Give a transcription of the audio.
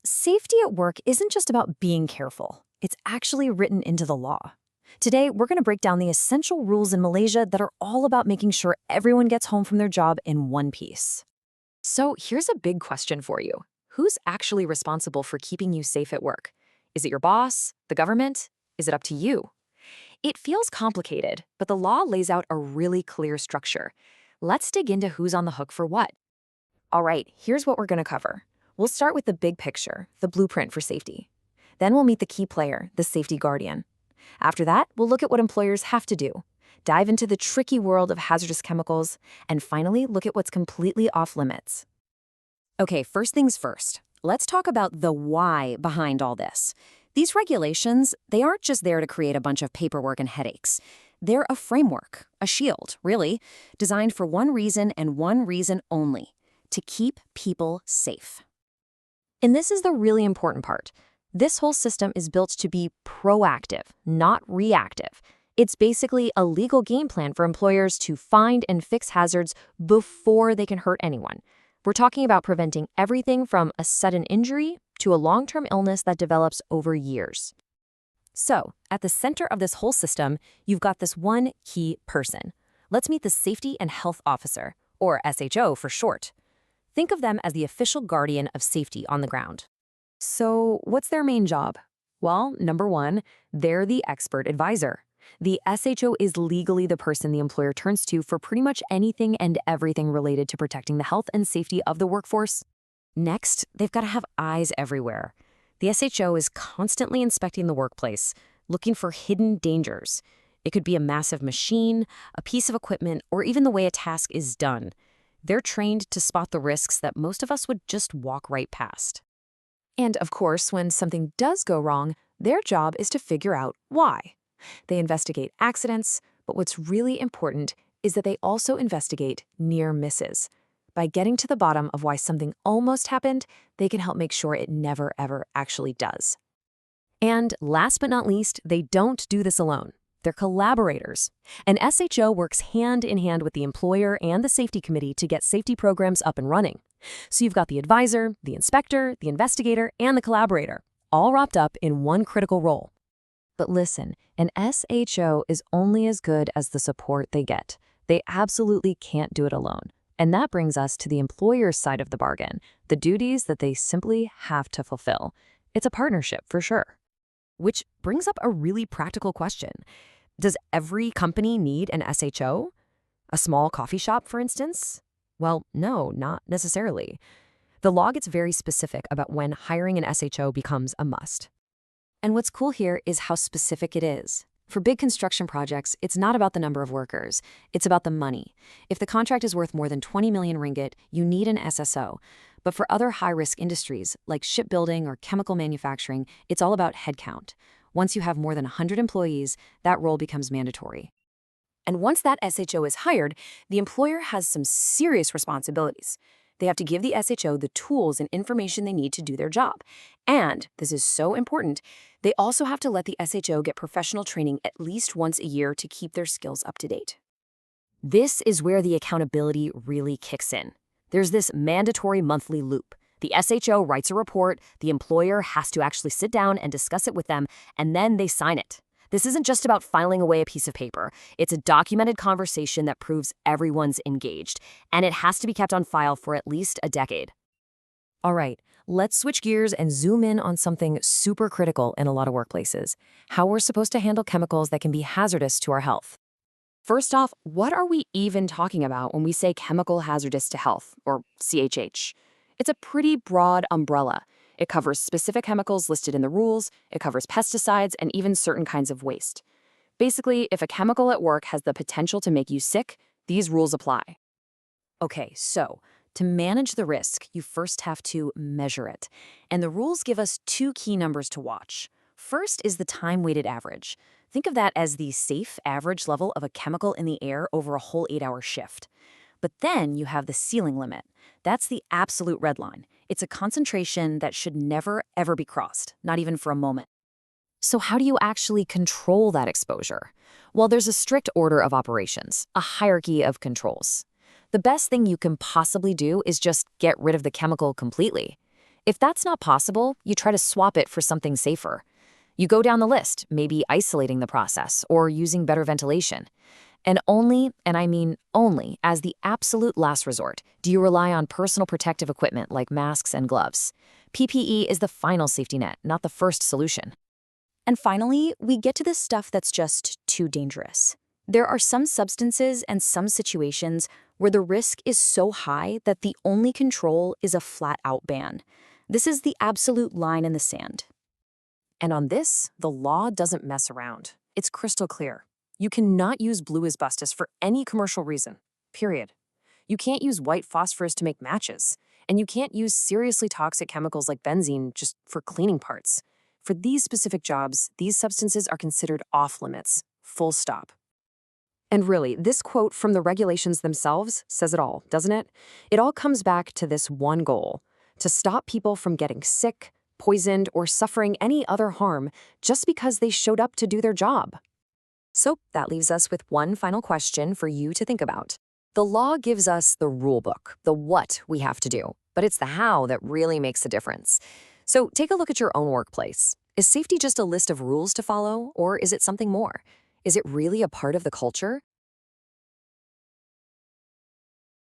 Safety at work isn't just about being careful. It's actually written into the law. Today, we're going to break down the essential rules in Malaysia that are all about making sure everyone gets home from their job in one piece. So here's a big question for you. Who's actually responsible for keeping you safe at work? Is it your boss? The government? Is it up to you? It feels complicated, but the law lays out a really clear structure. Let's dig into who's on the hook for what. All right, here's what we're going to cover. We'll start with the big picture, the blueprint for safety. Then we'll meet the key player, the safety guardian. After that, we'll look at what employers have to do, dive into the tricky world of hazardous chemicals, and finally look at what's completely off limits. Okay, first things first. Let's talk about the why behind all this. These regulations, they aren't just there to create a bunch of paperwork and headaches. They're a framework, a shield, really, designed for one reason and one reason only: to keep people safe. And this is the really important part. This whole system is built to be proactive, not reactive. It's basically a legal game plan for employers to find and fix hazards before they can hurt anyone. We're talking about preventing everything from a sudden injury to a long-term illness that develops over years. So, at the center of this whole system, you've got this one key person. Let's meet the Safety and Health Officer, or SHO for short. Think of them as the official guardian of safety on the ground. So, what's their main job? Well, number one, they're the expert advisor. The SHO is legally the person the employer turns to for pretty much anything and everything related to protecting the health and safety of the workforce. Next, they've got to have eyes everywhere. The SHO is constantly inspecting the workplace, looking for hidden dangers. It could be a massive machine, a piece of equipment, or even the way a task is done. They're trained to spot the risks that most of us would just walk right past. And of course, when something does go wrong, their job is to figure out why. They investigate accidents, but what's really important is that they also investigate near misses. By getting to the bottom of why something almost happened, they can help make sure it never, ever actually does. And last but not least, they don't do this alone. They're collaborators. An SHO works hand in hand with the employer and the safety committee to get safety programs up and running. So you've got the advisor, the inspector, the investigator, and the collaborator, all wrapped up in one critical role. But listen, an SHO is only as good as the support they get. They absolutely can't do it alone. And that brings us to the employer's side of the bargain, the duties that they simply have to fulfill. It's a partnership for sure. Which brings up a really practical question. Does every company need an SHO? A small coffee shop, for instance? Well, no, not necessarily. The law gets very specific about when hiring an SHO becomes a must. And what's cool here is how specific it is. For big construction projects, it's not about the number of workers, it's about the money. If the contract is worth more than 20 million ringgit, you need an SSO. But for other high-risk industries, like shipbuilding or chemical manufacturing, it's all about headcount. Once you have more than 100 employees, that role becomes mandatory. And once that SHO is hired, the employer has some serious responsibilities. They have to give the SHO the tools and information they need to do their job. And, this is so important, they also have to let the SHO get professional training at least once a year to keep their skills up to date. This is where the accountability really kicks in. There's this mandatory monthly loop. The SHO writes a report, the employer has to actually sit down and discuss it with them, and then they sign it. This isn't just about filing away a piece of paper. It's a documented conversation that proves everyone's engaged, and it has to be kept on file for at least a decade. All right, let's switch gears and zoom in on something super critical in a lot of workplaces: how we're supposed to handle chemicals that can be hazardous to our health. First off, what are we even talking about when we say chemical hazardous to health, or CHH? It's a pretty broad umbrella. It covers specific chemicals listed in the rules, it covers pesticides, and even certain kinds of waste. Basically, if a chemical at work has the potential to make you sick, these rules apply. Okay, so to manage the risk, you first have to measure it. And the rules give us two key numbers to watch. First is the time-weighted average. Think of that as the safe average level of a chemical in the air over a whole 8-hour shift. But then you have the ceiling limit. That's the absolute red line. It's a concentration that should never, ever be crossed, not even for a moment. So how do you actually control that exposure? Well, there's a strict order of operations, a hierarchy of controls. The best thing you can possibly do is just get rid of the chemical completely. If that's not possible, you try to swap it for something safer. You go down the list, maybe isolating the process or using better ventilation. And only, and I mean only, as the absolute last resort, do you rely on personal protective equipment like masks and gloves. PPE is the final safety net, not the first solution. And finally, we get to the stuff that's just too dangerous. There are some substances and some situations where the risk is so high that the only control is a flat-out ban. This is the absolute line in the sand. And on this, the law doesn't mess around. It's crystal clear. You cannot use blue asbestos for any commercial reason, period. You can't use white phosphorus to make matches, and you can't use seriously toxic chemicals like benzene just for cleaning parts. For these specific jobs, these substances are considered off limits, full stop. And really, this quote from the regulations themselves says it all, doesn't it? It all comes back to this one goal: to stop people from getting sick, poisoned, or suffering any other harm just because they showed up to do their job. So that leaves us with one final question for you to think about. The law gives us the rule book, the what we have to do, but it's the how that really makes a difference. So take a look at your own workplace. Is safety just a list of rules to follow, or is it something more? Is it really a part of the culture?